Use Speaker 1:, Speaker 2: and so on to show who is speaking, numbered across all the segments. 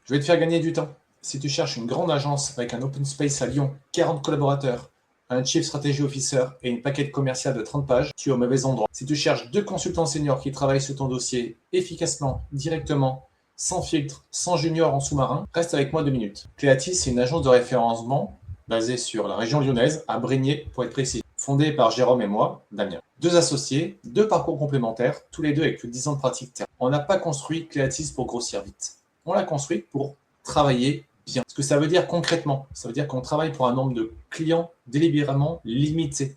Speaker 1: Je vais te faire gagner du temps. Si tu cherches une grande agence avec un open space à Lyon, 40 collaborateurs, un Chief Strategy Officer et une paquette commerciale de 30 pages, tu es au mauvais endroit. Si tu cherches 2 consultants seniors qui travaillent sur ton dossier efficacement, directement, sans filtre, sans junior en sous-marin, reste avec moi 2 minutes. Cleatis, c'est une agence de référencement basée sur la région lyonnaise, à Brignais pour être précis, fondée par Jérôme et moi, Damien. 2 associés, 2 parcours complémentaires, tous les 2 avec plus de 10 ans de pratique terrain. On n'a pas construit Cleatis pour grossir vite. On l'a construit pour travailler bien. Ce que ça veut dire concrètement, ça veut dire qu'on travaille pour un nombre de clients délibérément limité.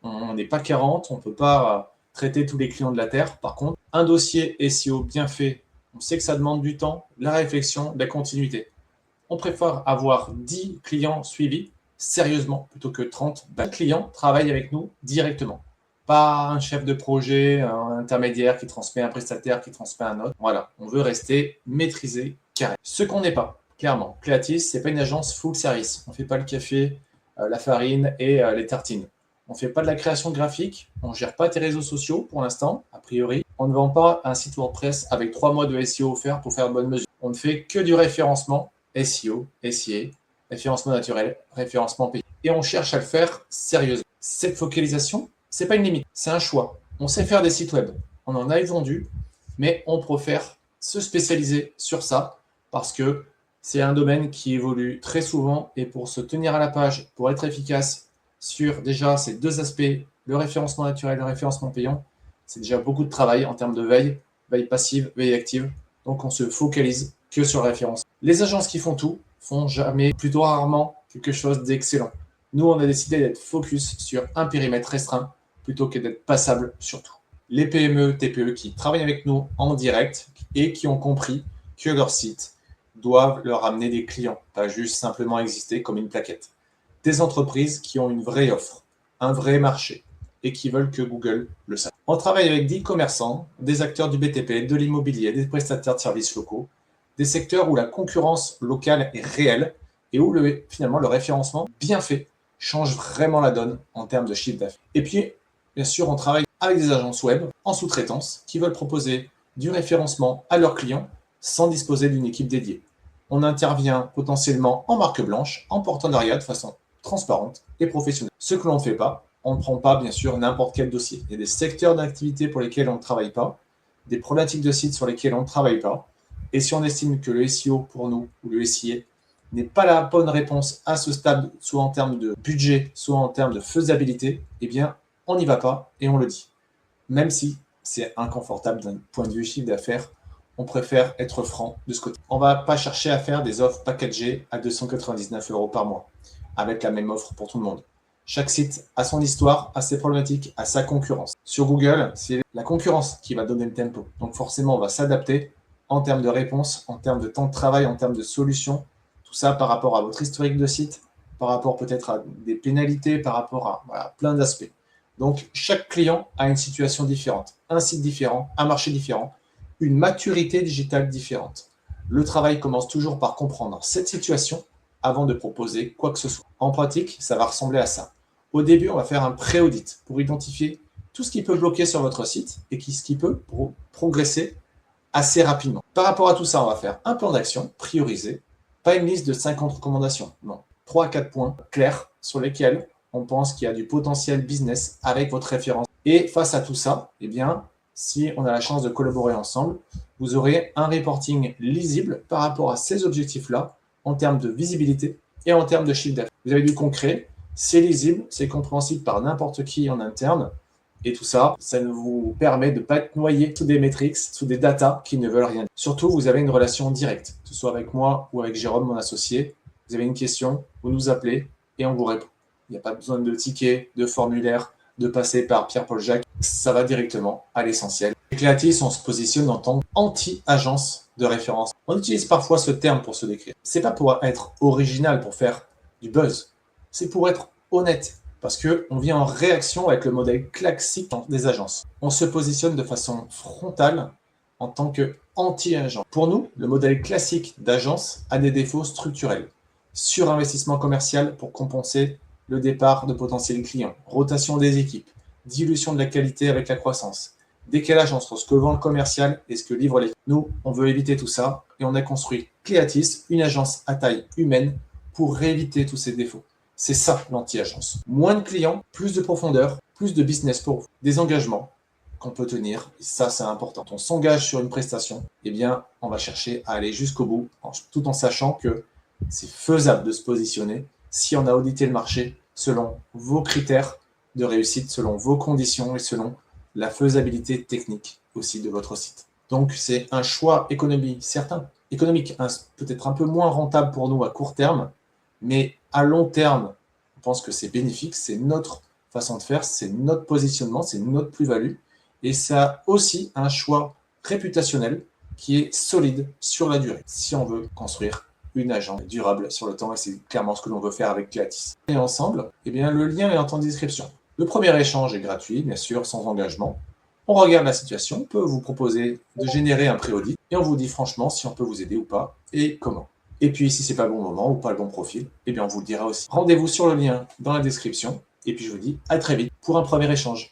Speaker 1: On n'est pas 40, on ne peut pas traiter tous les clients de la Terre. Par contre, un dossier SEO bien fait, on sait que ça demande du temps, la réflexion, la continuité. On préfère avoir 10 clients suivis sérieusement plutôt que 30. 20 clients travaillent avec nous directement. Pas un chef de projet, un intermédiaire qui transmet un prestataire, qui transmet un autre. Voilà, on veut rester maîtrisé, carré. Ce qu'on n'est pas, clairement. Cleatis, c'est pas une agence full service. On ne fait pas le café, la farine et les tartines. On ne fait pas de la création graphique, on ne gère pas tes réseaux sociaux pour l'instant, a priori. On ne vend pas un site WordPress avec 3 mois de SEO offert pour faire de bonnes mesures. On ne fait que du référencement, SEO, SIA, référencement naturel, référencement payé. Et on cherche à le faire sérieusement. Cette focalisation, c'est pas une limite, c'est un choix. On sait faire des sites web, on en a vendu, mais on préfère se spécialiser sur ça parce que c'est un domaine qui évolue très souvent et pour se tenir à la page, pour être efficace sur déjà ces 2 aspects, le référencement naturel et le référencement payant, c'est déjà beaucoup de travail en termes de veille passive, veille active. Donc on se focalise que sur la référence. Les agences qui font tout font jamais, plutôt rarement, quelque chose d'excellent. Nous, on a décidé d'être focus sur un périmètre restreint plutôt que d'être passable sur tout. Les PME, TPE qui travaillent avec nous en direct et qui ont compris que leur site doivent leur amener des clients, pas juste simplement exister comme une plaquette. Des entreprises qui ont une vraie offre, un vrai marché et qui veulent que Google le sache. On travaille avec des commerçants, des acteurs du BTP, de l'immobilier, des prestataires de services locaux, des secteurs où la concurrence locale est réelle et où finalement le référencement bien fait change vraiment la donne en termes de chiffre d'affaires. Et puis, bien sûr, on travaille avec des agences web en sous-traitance qui veulent proposer du référencement à leurs clients sans disposer d'une équipe dédiée. On intervient potentiellement en marque blanche, en partenariat de façon transparente et professionnelle. Ce que l'on ne fait pas, on ne prend pas bien sûr n'importe quel dossier. Il y a des secteurs d'activité pour lesquels on ne travaille pas, des problématiques de sites sur lesquelles on ne travaille pas. Et si on estime que le SEO pour nous, ou le SIA, n'est pas la bonne réponse à ce stade, soit en termes de budget, soit en termes de faisabilité, eh bien, on n'y va pas et on le dit. Même si c'est inconfortable d'un point de vue chiffre d'affaires, on préfère être franc de ce côté. On ne va pas chercher à faire des offres packagées à 299 € par mois, avec la même offre pour tout le monde. Chaque site a son histoire, a ses problématiques, a sa concurrence. Sur Google, c'est la concurrence qui va donner le tempo. Donc forcément, on va s'adapter en termes de réponse, en termes de temps de travail, en termes de solutions. Tout ça par rapport à votre historique de site, par rapport peut-être à des pénalités, par rapport à plein d'aspects. Donc, chaque client a une situation différente, un site différent, un marché différent, une maturité digitale différente. Le travail commence toujours par comprendre cette situation avant de proposer quoi que ce soit. En pratique, ça va ressembler à ça. Au début, on va faire un pré-audit pour identifier tout ce qui peut bloquer sur votre site et ce qui peut progresser assez rapidement. Par rapport à tout ça, on va faire un plan d'action priorisé, pas une liste de 50 recommandations, non. 3 à 4 points clairs sur lesquels on pense qu'il y a du potentiel business avec votre référence. Et face à tout ça, eh bien, si on a la chance de collaborer ensemble, vous aurez un reporting lisible par rapport à ces objectifs-là en termes de visibilité et en termes de chiffre d'affaires. Vous avez du concret, c'est lisible, c'est compréhensible par n'importe qui en interne. Et tout ça, ça vous permet de ne pas être noyé sous des métriques, sous des datas qui ne veulent rien dire. Surtout, vous avez une relation directe, que ce soit avec moi ou avec Jérôme, mon associé. Vous avez une question, vous nous appelez et on vous répond. Il n'y a pas besoin de tickets, de formulaire, de passer par Pierre-Paul Jacques. Ça va directement à l'essentiel. Avec Cleatis, on se positionne en tant qu'anti-agence de référence. On utilise parfois ce terme pour se décrire. C'est pas pour être original, pour faire du buzz. C'est pour être honnête. Parce qu'on vient en réaction avec le modèle classique des agences. On se positionne de façon frontale en tant qu'anti-agent. Pour nous, le modèle classique d'agence a des défauts structurels. Surinvestissement commercial pour compenser le départ de potentiels clients, rotation des équipes, dilution de la qualité avec la croissance, décalage entre ce que vend le commercial et ce que livre les. Nous, on veut éviter tout ça et on a construit Cleatis, une agence à taille humaine pour éviter tous ces défauts. C'est ça l'anti-agence. Moins de clients, plus de profondeur, plus de business pour vous. Des engagements qu'on peut tenir, et ça c'est important. Quand on s'engage sur une prestation, eh bien on va chercher à aller jusqu'au bout, tout en sachant que c'est faisable de se positionner si on a audité le marché selon vos critères de réussite, selon vos conditions et selon la faisabilité technique aussi de votre site. Donc c'est un choix économique, peut-être un peu moins rentable pour nous à court terme, mais à long terme, on pense que c'est bénéfique, c'est notre façon de faire, c'est notre positionnement, c'est notre plus-value, et ça aussi un choix réputationnel qui est solide sur la durée, si on veut construire une agence durable sur le temps, et c'est clairement ce que l'on veut faire avec Cleatis. Et ensemble, eh bien, le lien est en description. Le premier échange est gratuit, bien sûr, sans engagement. On regarde la situation, on peut vous proposer de générer un pré-audit, et on vous dit franchement si on peut vous aider ou pas, et comment. Et puis, si c'est pas le bon moment ou pas le bon profil, eh bien, on vous le dira aussi. Rendez-vous sur le lien dans la description, et puis je vous dis à très vite pour un premier échange.